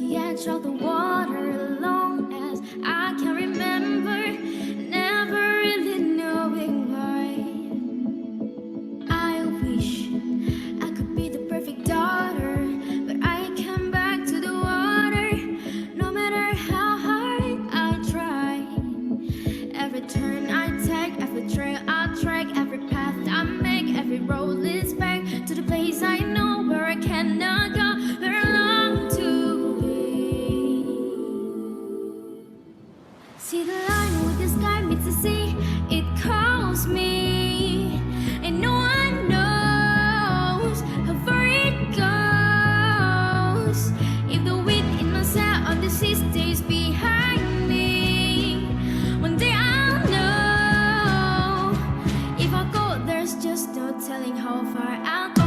the edge of the water, long as I can remember, never really knowing why. I wish I could be the perfect daughter, but I came back to the water, no matter how hard I try. Every turn I take, every trail I track, every path I make, every road leads back to the place I know where I cannot go, where I long to be. See the line with the sky meets the sea, it calls me, and no one knows how far it goes. If the wind in my sail on the sea stays behind me, one day I'll know. If I go, there's just no telling how far I'll go.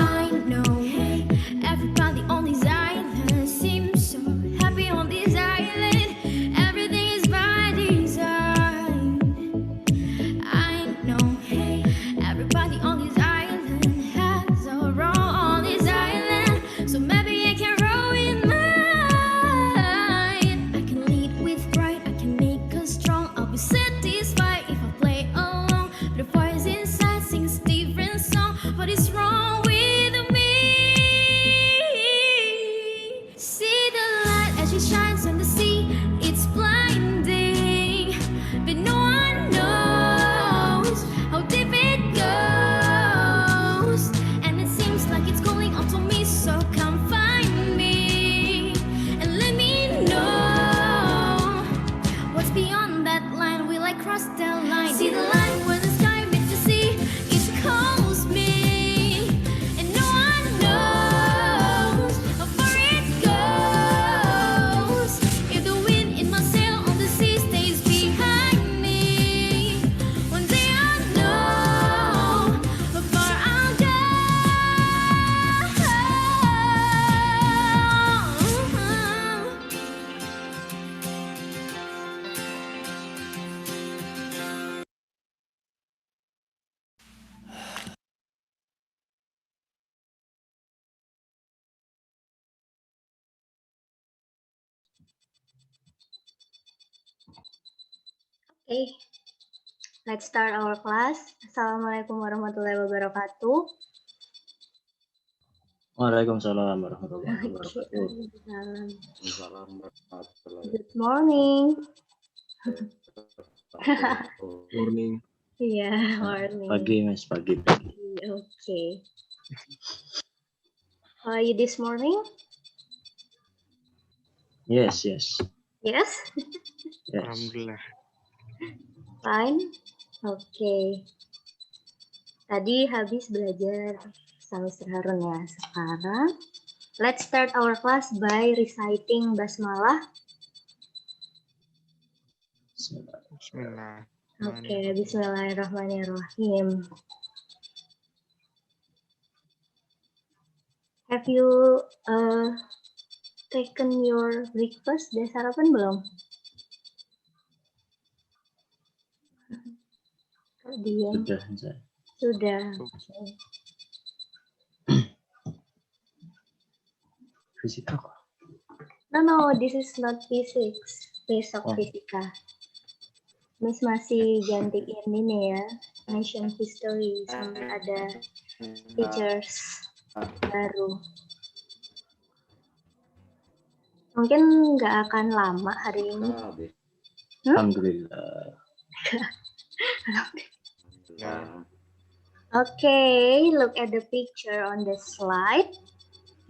I know everybody on this island seems so happy on this island. Everything is by design. I know everybody on this island has a role on this island, so maybe I can roll with mine. I can lead with pride, I can make us strong. I'll be satisfied if I play along. But the voice inside sings different song. What is wrong with me? See the light as it shines on the sea. It's blinding, but no one knows how deep it goes. And it seems like it's calling out to me, so come find me and let me know what's beyond that line. Will I cross that line? See the line where the sky meets the sea. It calls me, and no one knows how far it goes. If the wind in my sail on the sea stays behind me, one day I'll know how far I'll go. Okay, let's start our class. Assalamualaikum warahmatullahi wabarakatuh. Waalaikumsalam warahmatullahi wabarakatuh. Waalaikumsalam. Salam warahmatullahi Good morning. wabarakatuh. Morning. Iya, morning. Pagi mas, pagi. Okay. How are you this morning? Yes. Yes? Yes. Alhamdulillah. Fine? Okay. Tadi habis belajar sama Mr. Harun ya. Sekarang, let's start our class by reciting basmalah. Bismillah. Okay, bismillahirrahmanirrahim. Have you taken your breakfast? Udah sarapan belum? Kok diam? Sudah. Sudah. Fisika kok. No, this is not physics. Besok Oh. fisika. Miss masih gantiin ini ya, ancient history sampai ada teachers baru. Mungkin nggak akan lama hari ini. Alhamdulillah. Okay, look at the picture on the slide.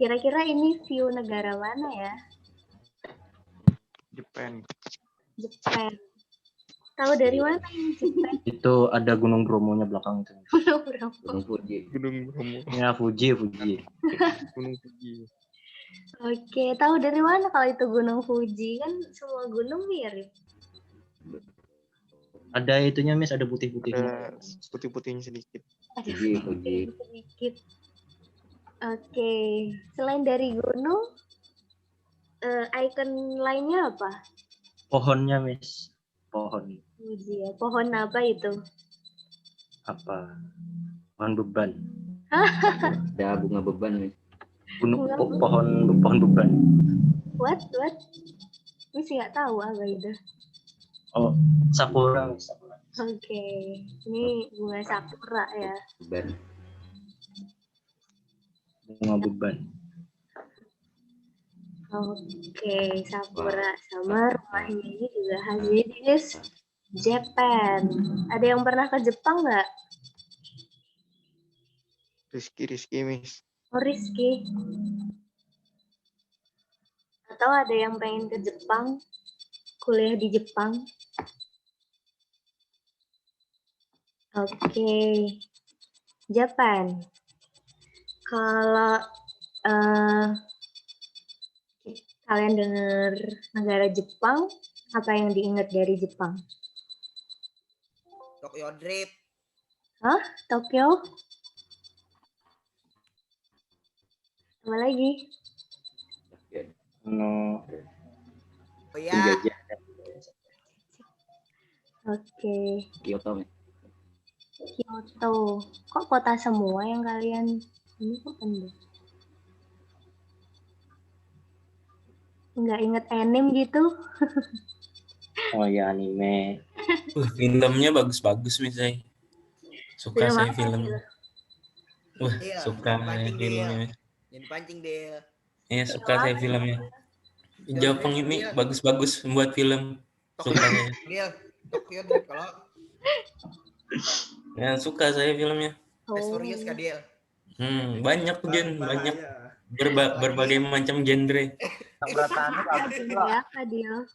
Kira-kira ini view negara mana ya? Japan. Japan. Tahu dari mana ini Japan? Itu ada Gunung Bromonya belakang itu. Gunung Gunung Bromo. Ya Fuji. Gunung Fuji. Oke, tahu dari mana kalau itu Gunung Fuji? Kan semua gunung mirip. Ada itunya Miss, ada putih-putihnya. Ada putih-putihnya sedikit. Ada sedikit. Oke, selain dari gunung, icon lainnya apa? Pohonnya Miss. pohon. Fuji ya. Pohon apa itu? Apa? Pohon beban. Ada bunga beban nih. Pohon beban. What? Ini sih nggak tahu apa itu. Oh, sakura. Oke, ini bunga sakura ya. Beban. Bunga beban. Oke, sakura sama rumahnya ini juga Haziris Japan. Ada yang pernah ke Jepang nggak? Rizky, Miss. Oh, Rizky. Atau ada yang pengen ke Jepang, kuliah di Jepang? Oke, Japan. Kalau kalian dengar negara Jepang, apa yang diingat dari Jepang? Tokyo Drift. Tokyo? Apa lagi? No. Oh ya, Penjajah Oke, Kyoto nih. Kyoto. Kok kota semua yang kalian ini kok pendek? Nggak inget anime gitu? Oh ya, anime. Filmnya bagus-bagus misalnya. Suka Film saya apa, film. Dil? Del, Suka jangan pancing, filmnya. Del. Jangan pancing, Del. Iya, suka saya filmnya. Jepang ini Del. bagus-bagus membuat film. Suka saya. Del, Tokyo Drift kalau Ya, suka saya filmnya. Fast Furious kah, Del? Banyak Jun, banyak berbagai macam genre. Ya, Kak Dil.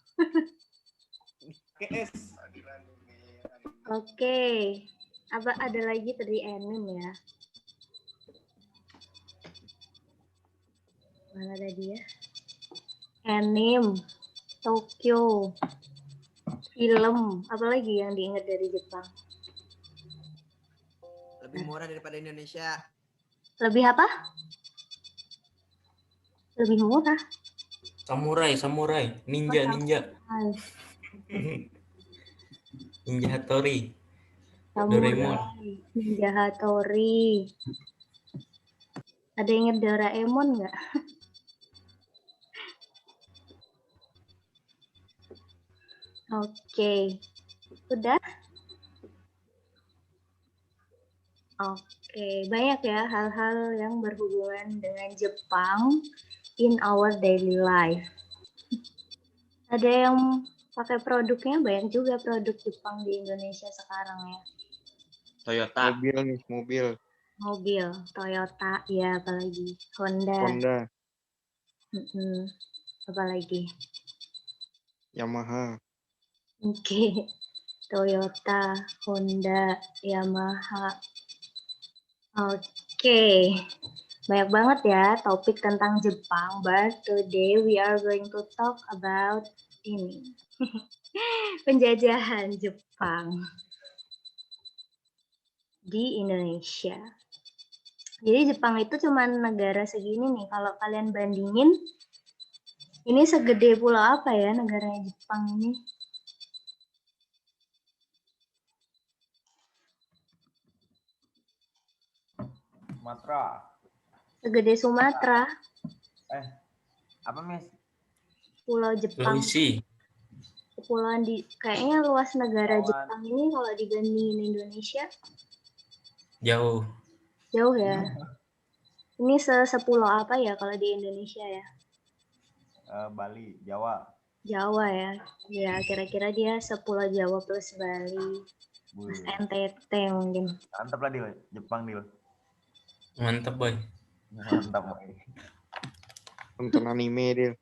Oke. Apa ada lagi tadi anime ya? Mana ada dia? Anime, Tokyo, film, apa lagi yang diingat dari Jepang? Lebih murah daripada Indonesia. Lebih apa? Lebih murah. Samurai, ninja. Hai, Ninja Hattori. Samurai, Doraemon. Ninja Hattori. Ada yang ingat Doraemon nggak? Oke, udah. Oke, banyak ya hal-hal yang berhubungan dengan Jepang in our daily life. Ada yang pakai produknya, banyak juga produk Jepang di Indonesia sekarang ya. Toyota. Mobil nih, Mobil, Toyota, ya apalagi Honda. Apalagi. Yamaha. Oke, Toyota, Honda, Yamaha. Oke, banyak banget ya topik tentang Jepang, but today we are going to talk about ini, penjajahan Jepang di Indonesia. Jadi Jepang itu cuma negara segini nih, kalau kalian bandingin, ini segede pulau apa ya negaranya Jepang ini? Sumatera. Segede Sumatera, Apa, Miss? pulau Jepang. Sulawesi. Kepulauan di kayaknya luas negara Jepang ini kalau dibandingin Indonesia Jauh. jauh ya. Ini sepulau apa ya kalau di Indonesia ya? Bali, Jawa. Jawa ya. Ya kira-kira dia sepulau Jawa plus Bali, plus NTT mungkin. Mantap lah, Dil. Jepang, Dil. Mantap, boy. Mantap, boy. Nonton anime, Del.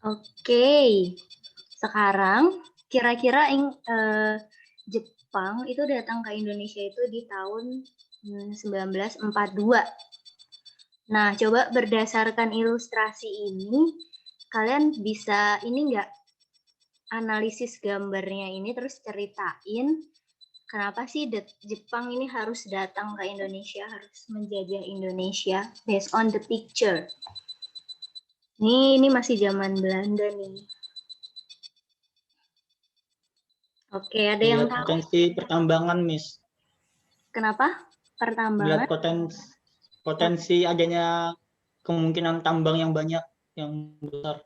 Oke. Sekarang kira-kira Jepang itu datang ke Indonesia itu di tahun 1942. Nah, coba berdasarkan ilustrasi ini, kalian bisa ini nggak analisis gambarnya ini terus ceritain kenapa sih Jepang ini harus datang ke Indonesia, harus menjajah Indonesia based on the picture. Ini masih zaman Belanda nih. Oke, ada yang Lihat tahu potensi pertambangan, Miss. kenapa? Lihat Pertambangan. potensi adanya kemungkinan tambang yang banyak, yang besar,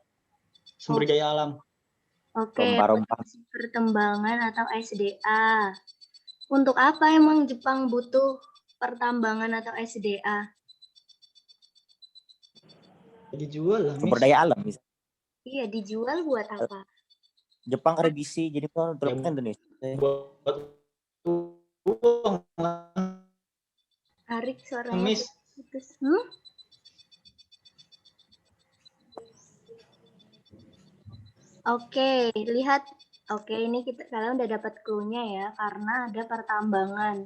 sumber daya alam. Oke, Rempah-rempah. potensi pertambangan atau SDA. Untuk apa emang Jepang butuh pertambangan atau SDA? Dijual lah, Sumber Miss. daya alam bisa. Iya, dijual buat apa? Jepang revisi jadi produk Ya, Indonesia. Buat uang lah, Arik suaranya Miss. putus. Oke, lihat. Oke, ini kalian udah dapat clue-nya ya, karena ada pertambangan.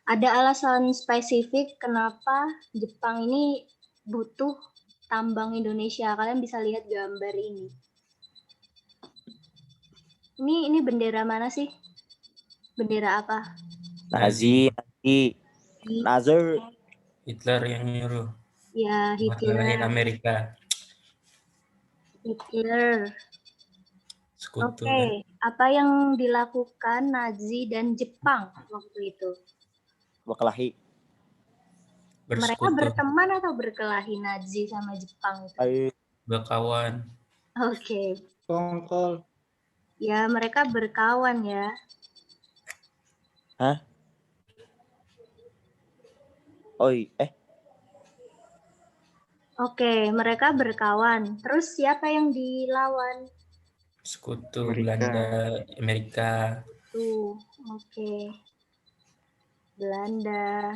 Ada alasan spesifik kenapa Jepang ini butuh tambang Indonesia. Kalian bisa lihat gambar ini. Ini bendera mana sih? Bendera apa? Nazi. Nazi. Hitler yang nyuruh Ya, ngalahin Hitler. Amerika. Hitler. Sekutu Oke, kan. apa yang dilakukan Nazi dan Jepang waktu itu? Berkelahi. Mereka Bersekutu, berteman atau berkelahi Nazi sama Jepang itu? berkawan. Oke. Kongkol. Ya, mereka berkawan ya. Hah? Oke, mereka berkawan. Terus siapa yang dilawan? Sekutu Amerika. Belanda, Amerika. Tuh, oke. Belanda,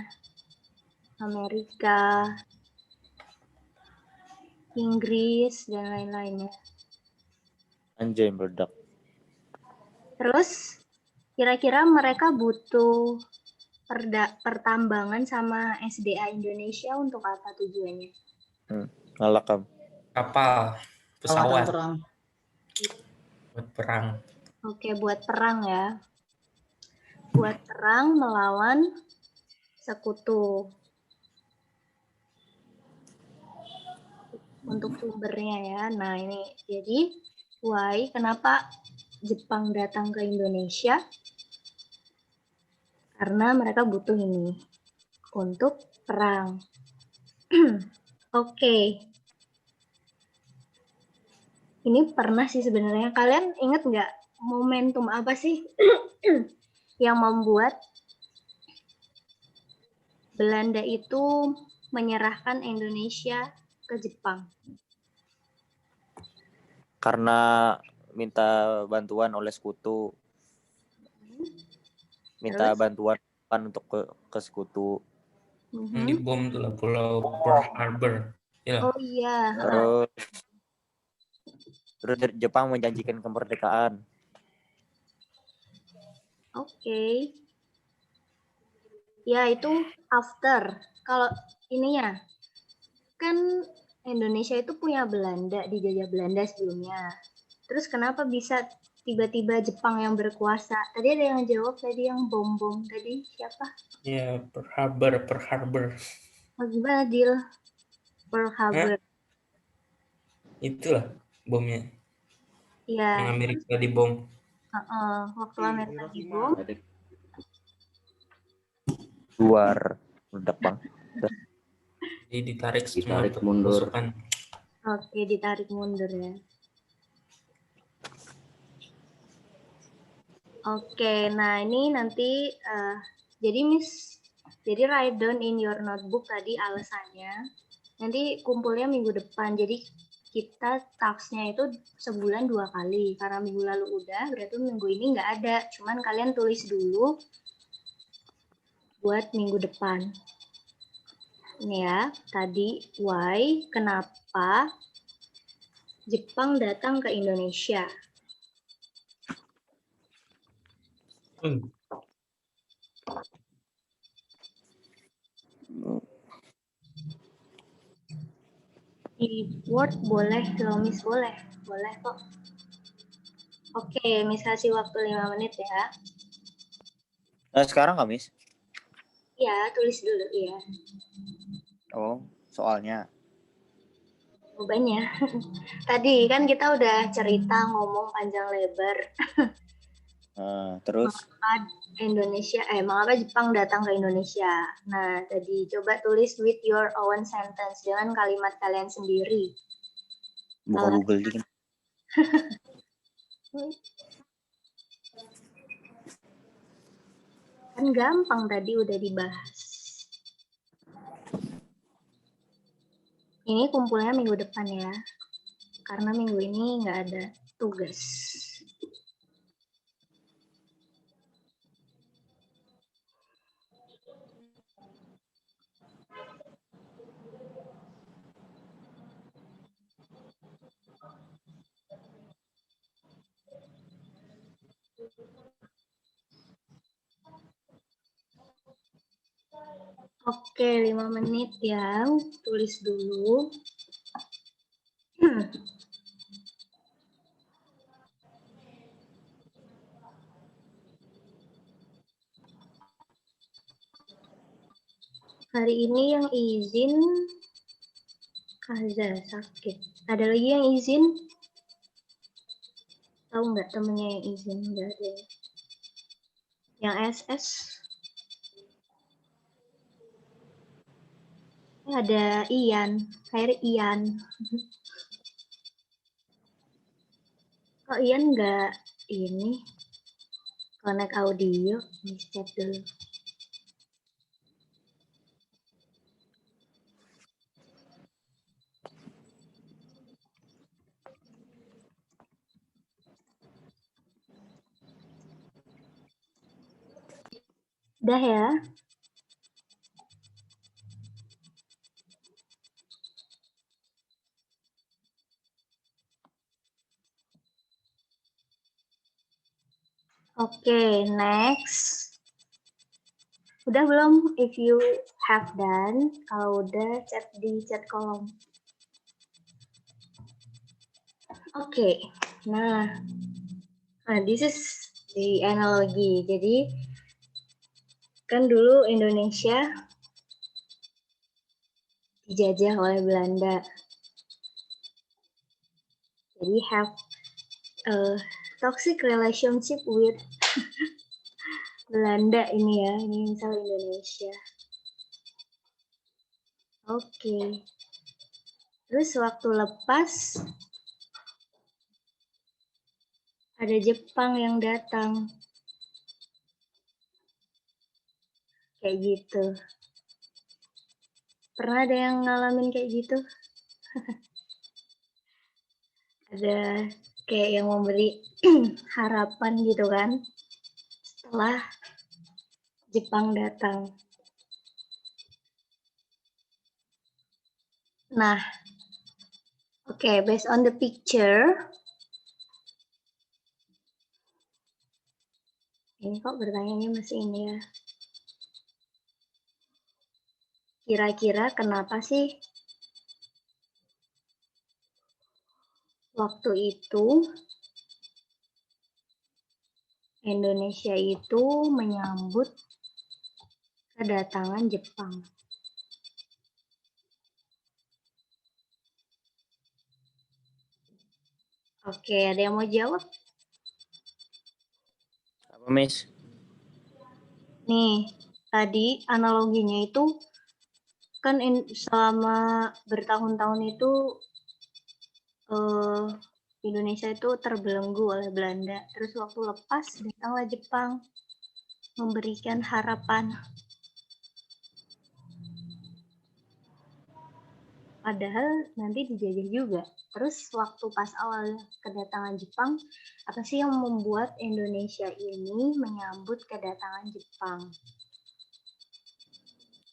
Amerika, Inggris, dan lain-lainnya. Anjay meledak. Terus, kira-kira mereka butuh pertambangan sama SDA Indonesia untuk apa tujuannya? Ngalakam. Kapal, pesawat Perang. buat perang. Oke, buat perang ya. Buat perang melawan sekutu. Untuk sumbernya ya. Nah, ini jadi why kenapa Jepang datang ke Indonesia? Karena mereka butuh ini untuk perang. Oke. Ini pernah sih sebenarnya. Kalian ingat nggak momentum apa sih yang membuat Belanda itu menyerahkan Indonesia ke Jepang? Karena minta bantuan oleh sekutu. Minta Terus? bantuan untuk ke sekutu. Di bom tuh lah Pulau Pearl Harbor. Ya. Oh iya. Terus Jepang menjanjikan kemerdekaan. Oke. Ya, itu after. Kalau ininya, kan Indonesia itu punya Belanda, dijajah Belanda sebelumnya. Terus kenapa bisa tiba-tiba Jepang yang berkuasa? Tadi ada yang jawab, tadi yang bom-bom. Tadi siapa? Ya, Pearl Harbor. Oh, gimana, Dil? Pearl Harbor. Itulah bomnya. Iya. Yang Amerika dibom. Waktu Amerika dibom. Luar meledak bang. Jadi ditarik Ditarik mundur. pasukan. Oke, ditarik mundur ya. Oke, nah ini nanti jadi write down in your notebook tadi alasannya. Nanti kumpulnya minggu depan. Jadi kita tasknya itu sebulan 2 kali. Karena minggu lalu udah, berarti minggu ini nggak ada. Cuman kalian tulis dulu buat minggu depan. Ini ya, tadi why, kenapa Jepang datang ke Indonesia. Di Word boleh, Miss boleh kok. Oke, Miss kasih waktu 5 menit ya. Sekarang nggak, Miss? Iya, tulis dulu ya. Oh, soalnya. Jawabannya. Tadi kan kita udah cerita ngomong panjang lebar. Terus Mengapa Jepang datang ke Indonesia? Nah, tadi coba tulis with your own sentence dengan kalimat kalian sendiri. buka Kalau- Google dikit. Kan gampang tadi udah dibahas. Ini kumpulnya minggu depan ya. Karena minggu ini nggak ada tugas. Oke, 5 menit ya. Tulis dulu. Hari ini yang izin Kaza sakit. Ada lagi yang izin? Tahu nggak temennya yang izin? Nggak ada. Yang SS? Ada Ian, kayak Ian. Kok Ian nggak ini connect audio? Chat dulu. Udah ya. Oke, next. Udah belum? If you have done, kalau udah chat di chat kolom. Oke, nah this is the analogi. Jadi kan dulu Indonesia dijajah oleh Belanda. Jadi have a toxic relationship with Belanda ini ya, ini misal Indonesia. Oke. Terus waktu lepas ada Jepang yang datang. Kayak gitu. Pernah ada yang ngalamin kayak gitu? Ada kayak yang memberi harapan gitu kan? Setelah Jepang datang. Nah, oke, based on the picture. Ini kok bertanyanya masih ini ya. Kira-kira kenapa sih waktu itu Indonesia itu menyambut kedatangan Jepang? Oke, ada yang mau jawab? Apa, Miss? Nih, tadi analoginya itu kan selama bertahun-tahun itu Indonesia itu terbelenggu oleh Belanda. Terus waktu lepas datanglah Jepang memberikan harapan. Padahal nanti dijajah juga. Terus waktu pas awal kedatangan Jepang, apa sih yang membuat Indonesia ini menyambut kedatangan Jepang?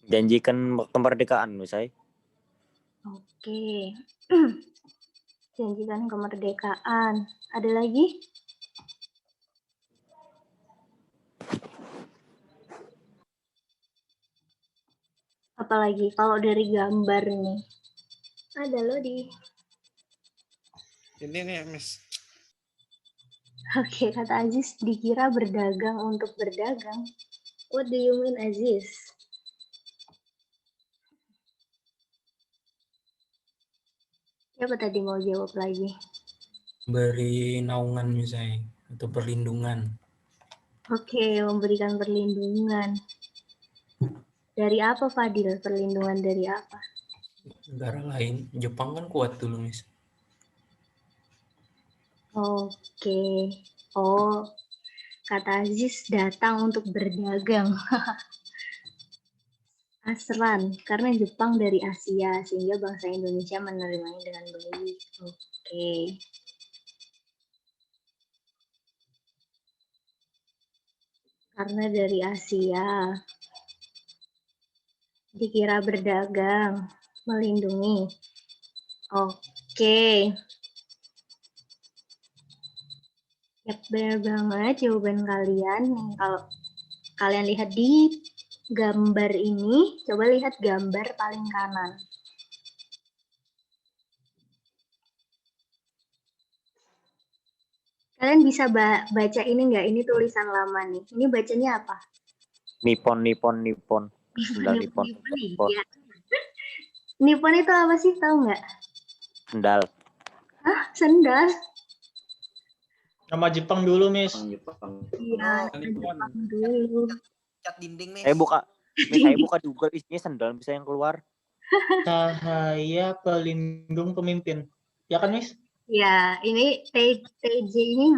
Janjikan kemerdekaan, Miss. Oke. Janjikan kemerdekaan. Ada lagi? Apalagi kalau dari gambar nih. Ada loh di. Ini nih, Miss. Oke, kata Aziz dikira berdagang untuk berdagang. What do you mean, Aziz? Siapa tadi mau jawab lagi? Beri naungan misalnya atau perlindungan. Oke, memberikan perlindungan. Dari apa, Fadil? Perlindungan dari apa? Negara lain. Jepang kan kuat dulu, Miss. Oke. Oh, kata Aziz datang untuk berdagang. Asran, karena Jepang dari Asia, sehingga bangsa Indonesia menerimanya dengan baik. Oke. Karena dari Asia, dikira berdagang, melindungi. Oke. Ya, benar banget jawaban kalian. Nih, kalau kalian lihat di gambar ini, coba lihat gambar paling kanan. Kalian bisa baca ini nggak? Ini tulisan lama nih. Ini bacanya apa? Nippon, Nippon, Nippon. Sendal Nippon. Nippon. Iya. Nippon itu apa sih? Tahu nggak? Sendal. Hah? Sendal? Nama Jepang dulu, Miss. Jepang. Iya, Oh, Jepang dulu. cat dinding, Miss. Saya buka di Google, isinya sendal bisa yang keluar. Cahaya pelindung pemimpin. Ya kan, Miss? Ya, ini TJ ini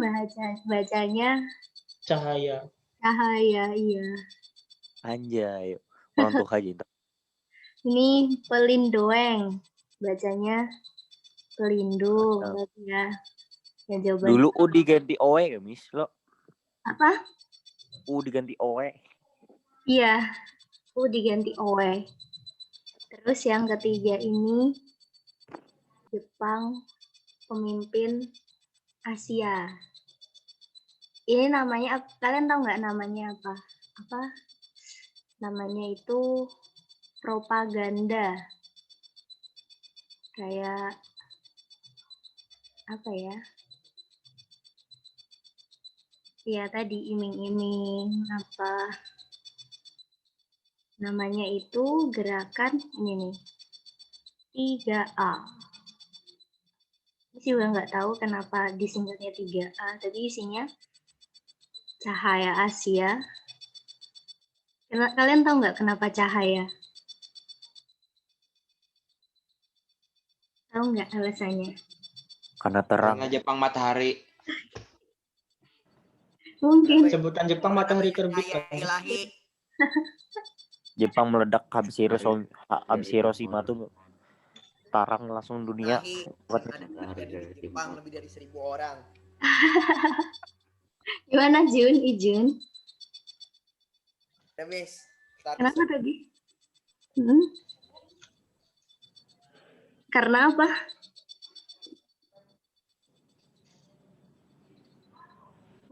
bacanya Cahaya. cahaya, iya. Anjay. Orang tua aja. Ini pelindoeng, bacanya pelindung, ya. Ya jawaban Dulu U diganti OE ya, Miss? Lo apa? U diganti OE. Iya, U diganti OE. Terus yang ketiga ini Jepang pemimpin Asia. Ini namanya, kalian tahu nggak namanya apa? Apa? Namanya itu propaganda. Kayak apa ya? Ya tadi iming-iming apa? Namanya itu gerakan ini nih. 3A. Saya juga nggak tahu kenapa disingkatnya 3A. Tadi isinya cahaya Asia. Kalian tahu nggak kenapa cahaya? Tahu nggak alasannya? Karena terang. Karena Jepang matahari. Mungkin. Sebutan Jepang matahari terbit. Cahaya Kan? ilahi. Jepang meledak habis Hiroshima tuh tarang langsung dunia. Ilahi. Ada di Jepang lebih dari 1.000 orang. Gimana Jun? Ijun? Ya, Miss. Status. Kenapa tadi? Hmm? Karena apa?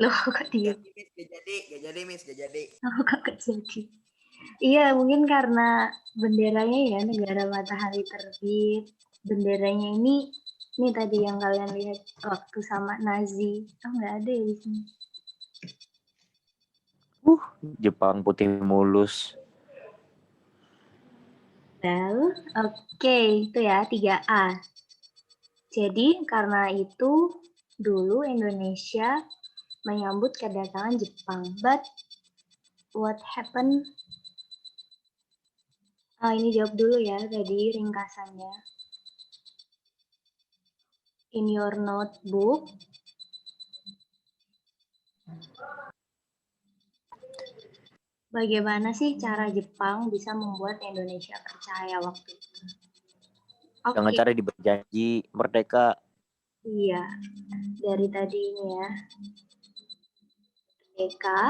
Loh, kok dia? Gak jadi, Miss. Gak jadi. Oh, kok jadi? Iya, mungkin karena benderanya ya negara matahari terbit. Benderanya ini tadi yang kalian lihat waktu sama Nazi. Oh, nggak ada ya di sini. Jepang putih mulus. Well, oke, itu ya 3A. Jadi karena itu dulu Indonesia menyambut kedatangan Jepang. But what happened? Ini jawab dulu ya tadi ringkasannya. In your notebook. Bagaimana sih cara Jepang bisa membuat Indonesia percaya waktu itu? Oke. Dengan cara berjanji merdeka. Iya, dari tadi ini ya. Merdeka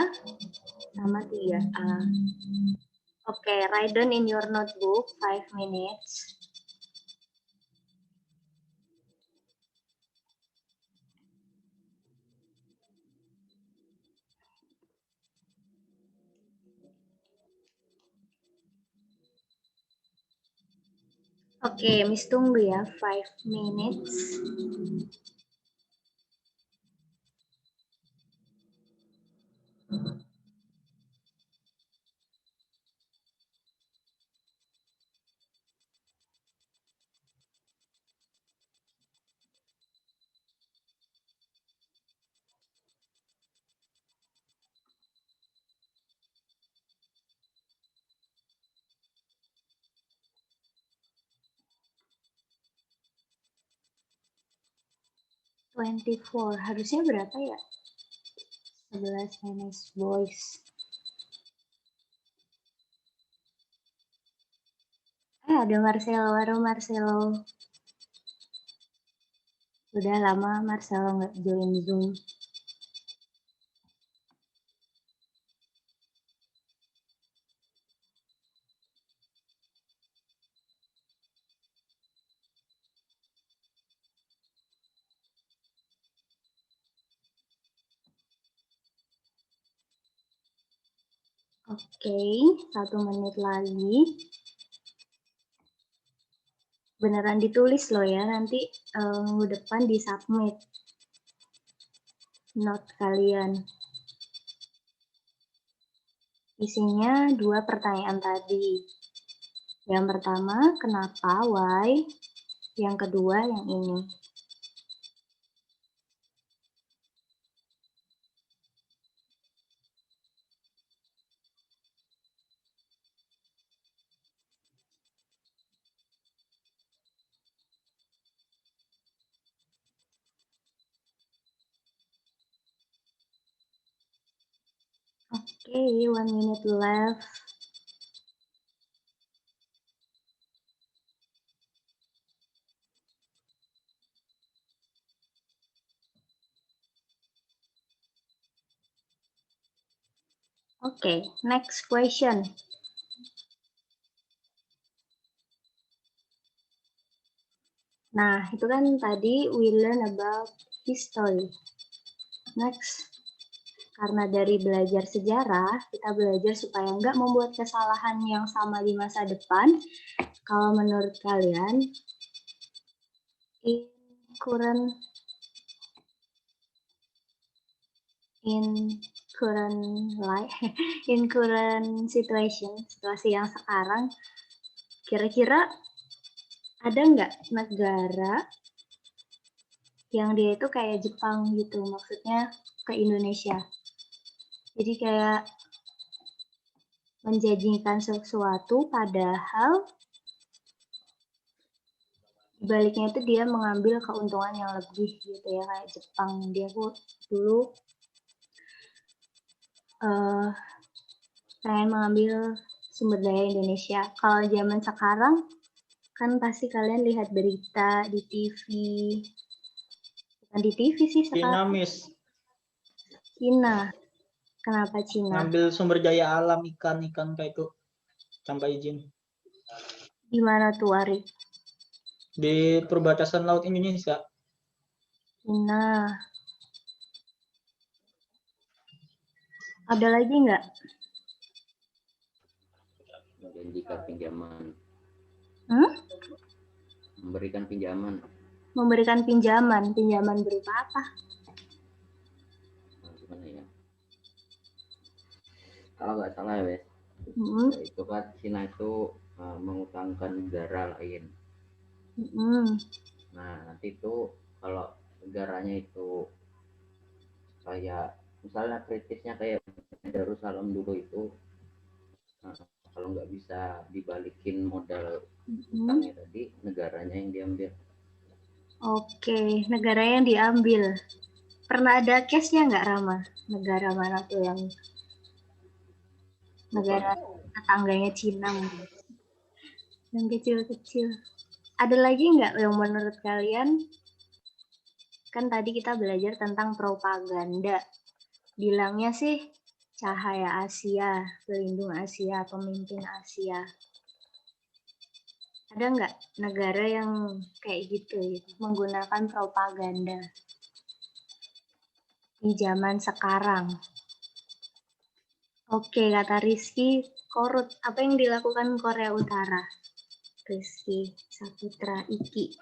sama 3A. Oke, write down in your notebook 5 minutes. Oke, Miss tunggu ya, 5 minutes. 24. Harusnya berapa ya? 11 minus boys. Ada Marcelo, baru Marcelo. Udah lama Marcelo nggak join Zoom. Oke, 1 menit lagi. Beneran ditulis loh ya, nanti minggu depan di-submit note kalian. Isinya 2 pertanyaan tadi. Yang pertama, kenapa, why. Yang kedua, yang ini. Oke, 1 minute left. Oke, next question. Nah, itu kan tadi we learn about history. Next, karena dari belajar sejarah, kita belajar supaya nggak membuat kesalahan yang sama di masa depan. Kalau menurut kalian, in current life, in current situation, situasi yang sekarang, kira-kira ada nggak negara yang dia itu kayak Jepang gitu, maksudnya ke Indonesia. Jadi kayak menjanjikan sesuatu padahal baliknya itu dia mengambil keuntungan yang lebih gitu ya, kayak Jepang. Dia dulu pengen mengambil sumber daya Indonesia. Kalau zaman sekarang kan pasti kalian lihat berita di TV. Bukan di TV sih sekarang. Cina. Kenapa Cina? Ngambil sumber daya alam ikan kayak itu tanpa izin. Di mana tuh, Ari? Di perbatasan laut Indonesia. Cina. Ada lagi nggak? Menjanjikan pinjaman. Memberikan pinjaman. Memberikan pinjaman. Pinjaman berupa apa? Nah, gimana ya? Kalau nggak salah ya, ya itu kan Cina itu mengutangkan negara lain. Nah, nanti itu kalau negaranya itu kayak misalnya kritisnya kayak Darussalam dulu itu, kalau nggak bisa dibalikin modal utangnya tadi, negaranya yang diambil. Oke, negara yang diambil. Pernah ada case-nya nggak, Rama? Negara mana tuh yang negara tetangganya Cina mungkin? Yang kecil-kecil. Ada lagi nggak yang menurut kalian? Kan tadi kita belajar tentang propaganda. Bilangnya sih cahaya Asia, pelindung Asia, pemimpin Asia. Ada nggak negara yang kayak gitu, menggunakan propaganda di zaman sekarang? Oke, kata Rizky, Korut. Apa yang dilakukan Korea Utara? Rizky Saputra Iki.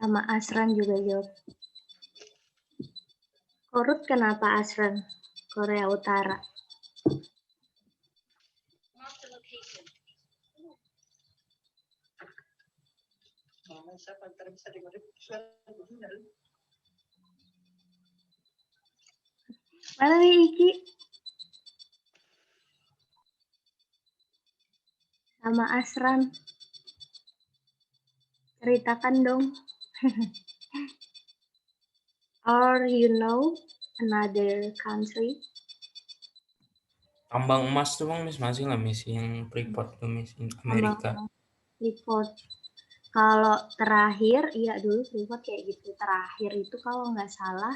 Sama Asran juga jawab. Korut kenapa, Asran? Korea Utara. Mana nih Iki? sama Asran. Ceritakan dong. Or you know another country? Tambang emas tuh Bang, Miss, masih lah Miss yang Freeport tuh Miss, Amerika. Freeport. Kalau terakhir, iya dulu Freeport kayak gitu. Terakhir itu kalau nggak salah,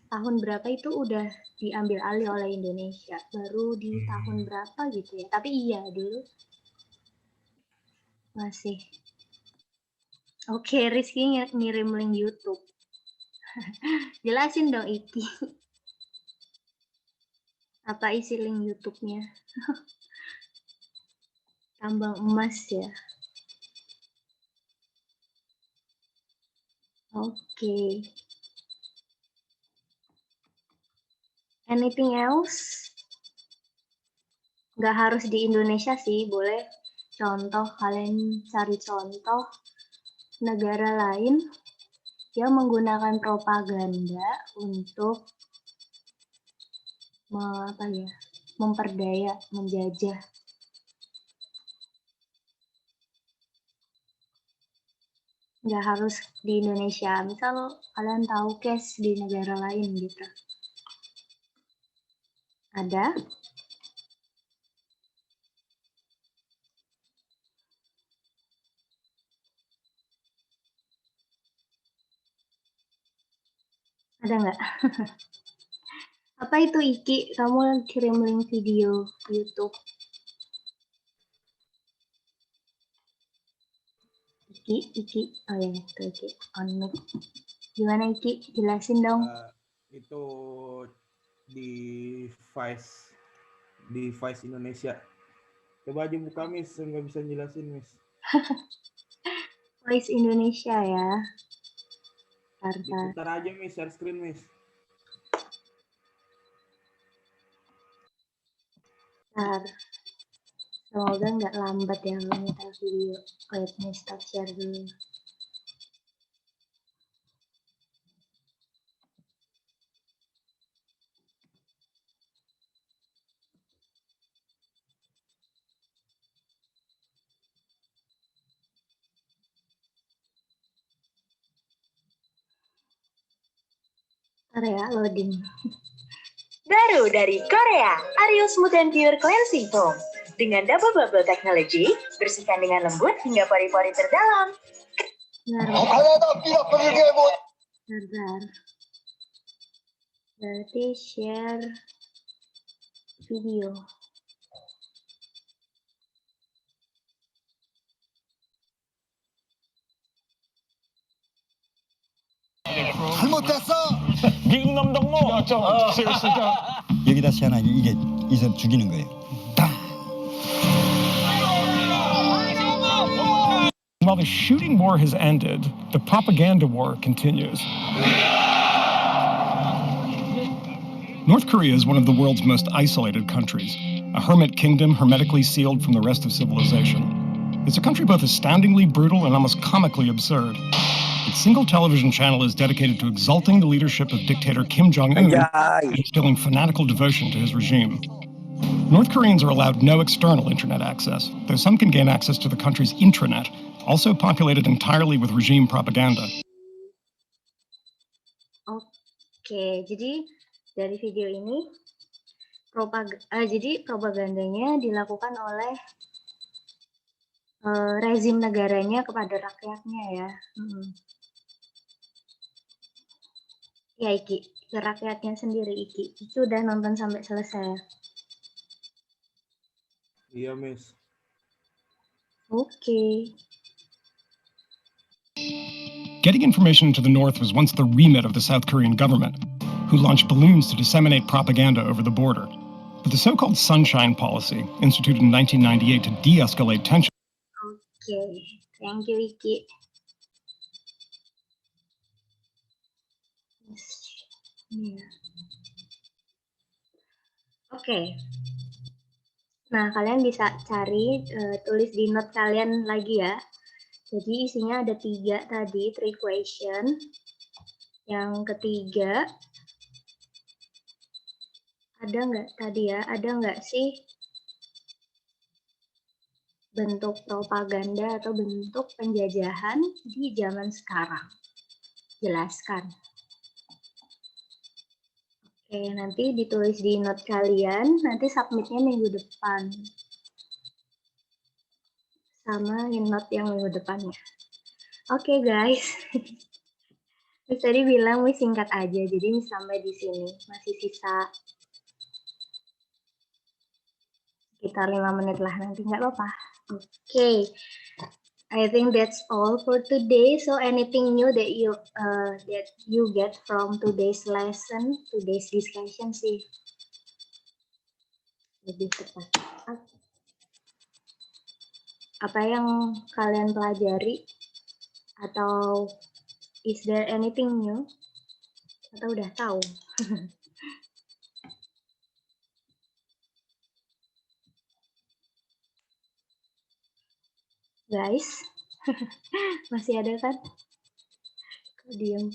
tahun berapa itu udah diambil alih oleh Indonesia. Baru di tahun berapa gitu ya. Tapi iya dulu masih. Oke, Rizky ngirim link YouTube. Jelasin dong Iki. Apa isi link YouTube-nya? Tambang emas ya. Oke. Anything else? Nggak harus di Indonesia sih, boleh contoh, kalian cari contoh negara lain yang menggunakan propaganda untuk memperdaya, menjajah. Nggak harus di Indonesia, misal kalian tahu case di negara lain gitu. Ada? Ada nggak? Apa itu Iki? Kamu kirim link video YouTube. Iki. Oh ya, itu Iki. On mic. Gimana Iki? Jelasin dong. Itu di Vice Indonesia. Coba aja buka Miss, nggak bisa jelasin Miss. Voice Indonesia ya. Diputar aja Miss, share screen Miss. Bentar. Semoga nggak lambat ya kalau nyetel video. Wait, nih stop share dulu. Bentar ya, loading. Baru dari Korea, Ario Smooth and Pure Cleansing Foam. Dengan double bubble technology, bersihkan dengan lembut hingga pori-pori terdalam. Bentar. Berarti share video. 잘못됐어. 미국 놈 동무. 여기 다시 하나 이게 이서 죽이는 거예요. While the shooting war has ended, the propaganda war continues. North Korea is one of the world's most isolated countries, a hermit kingdom hermetically sealed from the rest of civilization. It's a country both astoundingly brutal and almost comically absurd. Its single television channel is dedicated to exalting the leadership of dictator Kim Jong-un and instilling fanatical devotion to his regime. North Koreans are allowed no external internet access, though some can gain access to the country's intranet, also populated entirely with regime propaganda. Oke, jadi dari video ini jadi propagandanya dilakukan oleh rezim negaranya kepada rakyatnya ya. Ya Iki, ke rakyatnya sendiri Iki. Itu udah nonton sampai selesai. Iya Miss. Oke. Getting information into the North was once the remit of the South Korean government, who launched balloons to disseminate propaganda over the border. But the so-called Sunshine Policy, instituted in 1998 to de-escalate tension. Oke, thank you Iki. Oke. Nah, kalian bisa cari, tulis di note kalian lagi ya. Jadi isinya ada 3 tadi, 3 question. Yang ketiga, ada nggak tadi ya? Ada nggak sih bentuk propaganda atau bentuk penjajahan di zaman sekarang. Jelaskan. Oke, nanti ditulis di note kalian, nanti submitnya minggu depan. Sama note yang minggu depannya. Oke guys. Terus tadi bilang Miss singkat aja, jadi Miss sampai di sini. Masih sisa sekitar 5 menit lah, nanti nggak apa-apa. Oke. I think that's all for today. So anything new that you get from today's lesson, today's discussion sih lebih tepat. Apa yang kalian pelajari? Atau is there anything new? Atau udah tahu? Guys, masih ada kan? Kok diem?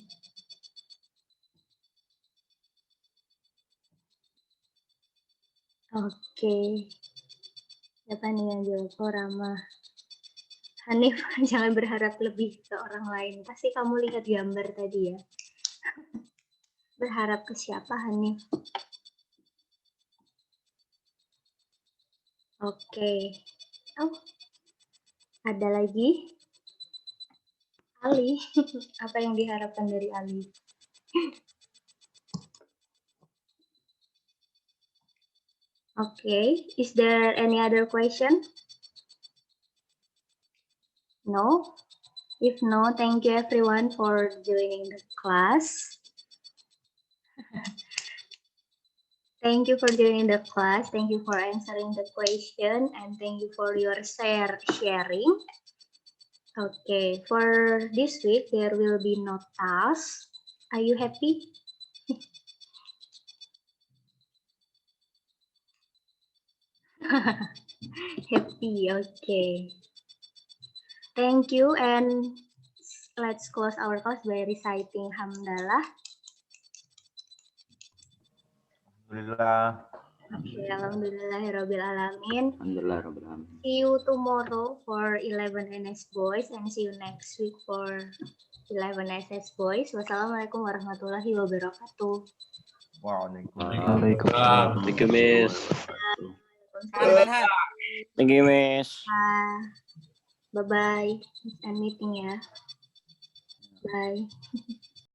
Oke. Siapa nih yang jawab? Oh, Rama. Hanif, jangan berharap lebih ke orang lain. Pasti kamu lihat gambar tadi ya. Berharap ke siapa, Hanif? Oke. Oh, ada lagi? Ali. Apa yang diharapkan dari Ali? Okay, is there any other question? No? If no, thank you everyone for joining the class. Thank you for joining the class. Thank you for answering the question and thank you for your sharing. Okay, for this week there will be no task. Are you happy? Happy, okay. Thank you and let's close our class by reciting Hamdalah. Alhamdulillah. Okay, Alhamdulillahirrabbilalamin. Alhamdulillah. See you tomorrow for 11 NS Boys and see you next week for 11 SS Boys. Wassalamualaikum warahmatullahi wabarakatuh. Waalaikumsalam. Thank you, Miss. Thank you, Miss. Bye-bye. And meeting ya. Bye.